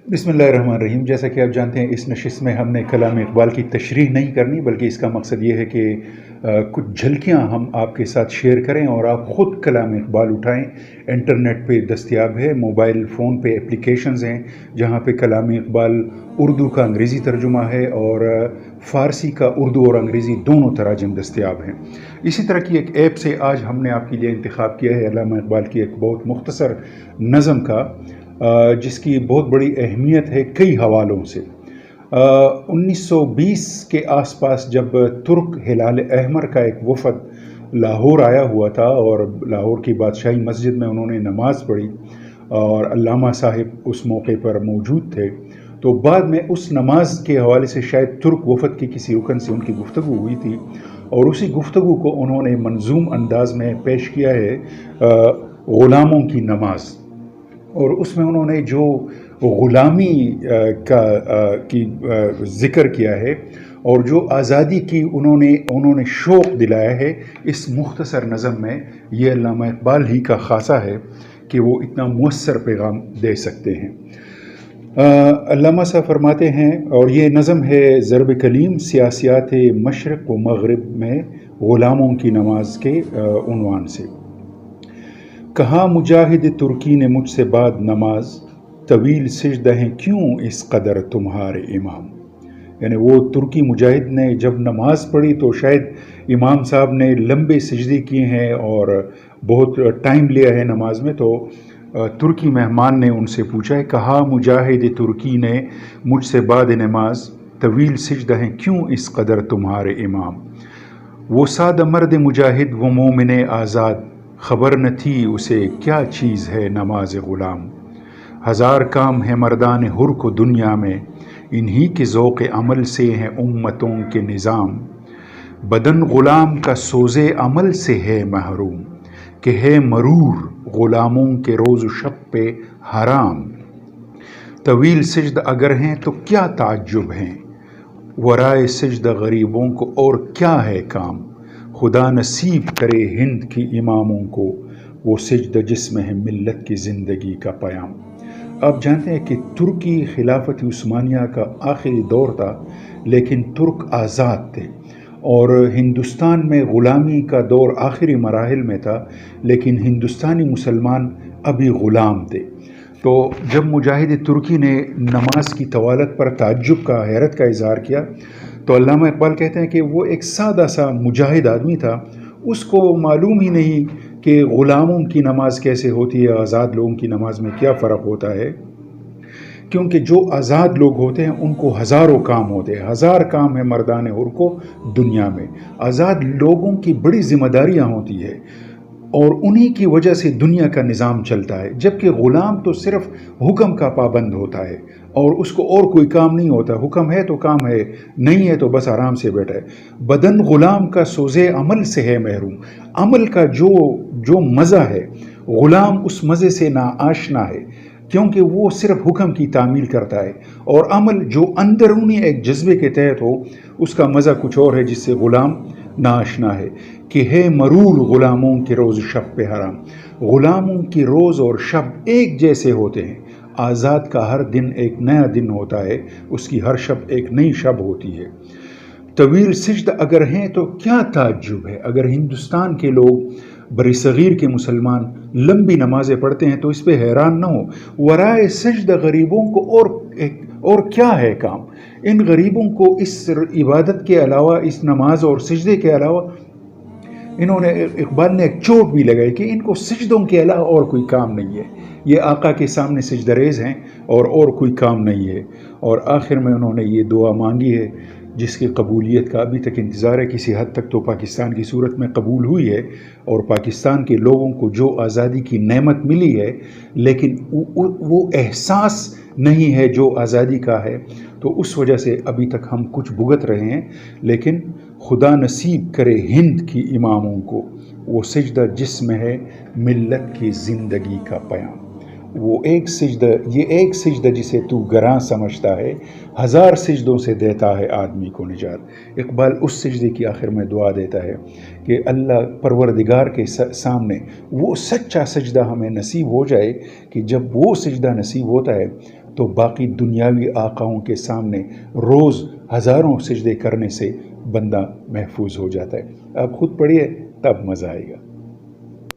बिस्मिल्लाहिर्रहमानिर्रहीम। जैसा कि आप जानते हैं, इस नशिस्त में हमने कलाम इकबाल की तशरीह नहीं करनी, बल्कि इसका मकसद ये है कि कुछ झलकियाँ हम आपके साथ शेयर करें और आप ख़ुद कलाम इकबाल उठाएं। इंटरनेट पे दस्तयाब है, मोबाइल फ़ोन पे एप्लीकेशंस हैं जहाँ पे कलाम इकबाल उर्दू का अंग्रेज़ी तर्जुमा है और फ़ारसी का उर्दू और अंग्रेज़ी दोनों तराजम दस्तयाब हैं। इसी तरह की एक ऐप से आज हमने आपके लिए इंतखाब किया है अल्लामा इकबाल की एक बहुत मुख्तसर नज़म का, जिसकी बहुत बड़ी अहमियत है कई हवालों से। 1920 के आसपास जब तुर्क हिलाल अहमर का एक वफ़द लाहौर आया हुआ था और लाहौर की बादशाही मस्जिद में उन्होंने नमाज़ पढ़ी और अल्लामा साहिब उस मौके पर मौजूद थे, तो बाद में उस नमाज के हवाले से शायद तुर्क वफ़द के किसी रुकन से उनकी गुफ्तगू हुई थी और उसी गुफ्तगू को उन्होंने मंजूम अंदाज में पेश किया है, ग़ुलामों की नमाज। और उसमें उन्होंने जो ग़ुलामी की ज़िक्र किया है और जो आज़ादी की उन्होंने शौक़ दिलाया है, इस मुख्तसर नज़म में ये अल्लामा इकबाल ही का ख़ासा है कि वो इतना मुअस्सर पैगाम दे सकते हैं। अल्लामा साहब फरमाते हैं, और ये नज़म है ज़रब कलीम सियासियात मशरक़ व मग़रिब में ग़ुलामों की नमाज के उन्वान से। कहा मुजाहिद तुर्की ने मुझसे बाद नमाज, तवील सिजदा हैं क्यों इस कदर तुम्हारे इमाम। यानी वो तुर्की मुजाहिद ने जब नमाज़ पढ़ी तो शायद इमाम साहब ने लंबे सिजदे किए हैं और बहुत टाइम लिया है नमाज में। तो तुर्की मेहमान ने उनसे पूछा है, कहा मुजाहिद तुर्की ने मुझसे बाद नमाज, तवील सिजदा हैं क्यों इस कदर तुम्हारे इमाम। वो सादा मर्द मुजाहिद वो मोमिन आज़ाद, खबर न थी उसे क्या चीज़ है नमाज ग़ुलाम। हज़ार काम है मर्दान हुर को दुनिया में, इन्हीं के ज़ौक़ अमल से हैं उम्मतों के निज़ाम। बदन ग़ुलाम का सोज़े अमल से है महरूम, कि है मरूर ग़ुलामों के रोज़ शब पे हराम। तवील सिजद अगर हैं तो क्या ताज्जुब हैं, वराए सिजद गरीबों को और क्या है काम। खुदा नसीब करे हिंद की इमामों को, वो सिजद जिसमें है मिल्लत की ज़िंदगी का पयाम। आप जानते हैं कि तुर्की खिलाफत उस्मानिया का आखिरी दौर था, लेकिन तुर्क आज़ाद थे और हिंदुस्तान में ग़ुलामी का दौर आखिरी मराहिल में था, लेकिन हिंदुस्तानी मुसलमान अभी ग़ुलाम थे। तो जब मुजाहिद तुर्की ने नमाज की तवालत पर ताज्जुब का, हैरत का इज़हार किया, तो अल्लामा इकबाल कहते हैं कि वो एक सादा सा मुजाहिद आदमी था, उसको मालूम ही नहीं कि ग़ुलामों की नमाज कैसे होती है, आज़ाद लोगों की नमाज में क्या फ़र्क होता है। क्योंकि जो आज़ाद लोग होते हैं उनको हज़ारों काम होते हैं, हज़ार काम है मर्दान हुर को दुनिया में। आज़ाद लोगों की बड़ी ज़िम्मेदारियाँ होती है और उन्हीं की वजह से दुनिया का निज़ाम चलता है, जबकि ग़ुलाम तो सिर्फ़ हुक्म का पाबंद होता है और उसको और कोई काम नहीं होता। हुक्म है तो काम है, नहीं है तो बस आराम से बैठा है। बदन ग़ुलाम का सोज़े अमल से है महरूम, अमल का जो मज़ा है, ग़ुलाम उस मज़े से ना आशना है, क्योंकि वो सिर्फ़ हुक्म की तामील करता है और अमल जो अंदरूनी एक जज्बे के तहत हो, उसका मज़ा कुछ और है, जिससे ग़ुलाम नाआशना है। कि है मरूर ग़ुलामों के रोज़ शब पे हराम, ग़ुलामों की रोज़ और शब एक जैसे होते हैं। आज़ाद का हर दिन एक नया दिन होता है, उसकी हर शब एक नई शब होती है। तवील सिजद अगर हैं तो क्या ताज्जुब है, अगर हिंदुस्तान के लोग बरसग़ीर के मुसलमान लंबी नमाज़ें पढ़ते हैं तो इस पे हैरान न हो। वराए सजद गरीबों को और क्या है काम। इन गरीबों को इस इबादत के अलावा, इस नमाज और सजदे के अलावा, इन्होंने इकबाल ने एक चोट भी लगाई कि इनको सजदों के अलावा और कोई काम नहीं है, ये आका के सामने सजदरेज़ हैं और कोई काम नहीं है। और आखिर में उन्होंने ये दुआ मांगी है जिसकी कबूलियत का अभी तक इंतज़ार है। किसी हद तक तो पाकिस्तान की सूरत में कबूल हुई है और पाकिस्तान के लोगों को जो आज़ादी की नेमत मिली है, लेकिन वो एहसास नहीं है जो आज़ादी का है, तो उस वजह से अभी तक हम कुछ भुगत रहे हैं। लेकिन खुदा नसीब करे हिंद की इमामों को, वो सिजदा जिसमें है मिल्लत की ज़िंदगी का पयाम। वो एक सिजदा, ये एक सिजदा जिसे तू गरां समझता है, हज़ार सिजदों से देता है आदमी को निजात। इकबाल उस सिजदे की आखिर में दुआ देता है कि अल्लाह परवरदिगार के सामने वो सच्चा सजदा हमें नसीब हो जाए कि जब वो सजदा नसीब होता है تو باقی دنیاوی آقاؤں کے سامنے روز ہزاروں سجدے کرنے سے بندہ محفوظ ہو جاتا ہے۔ آپ خود پڑھیے، تب مزہ آئے گا۔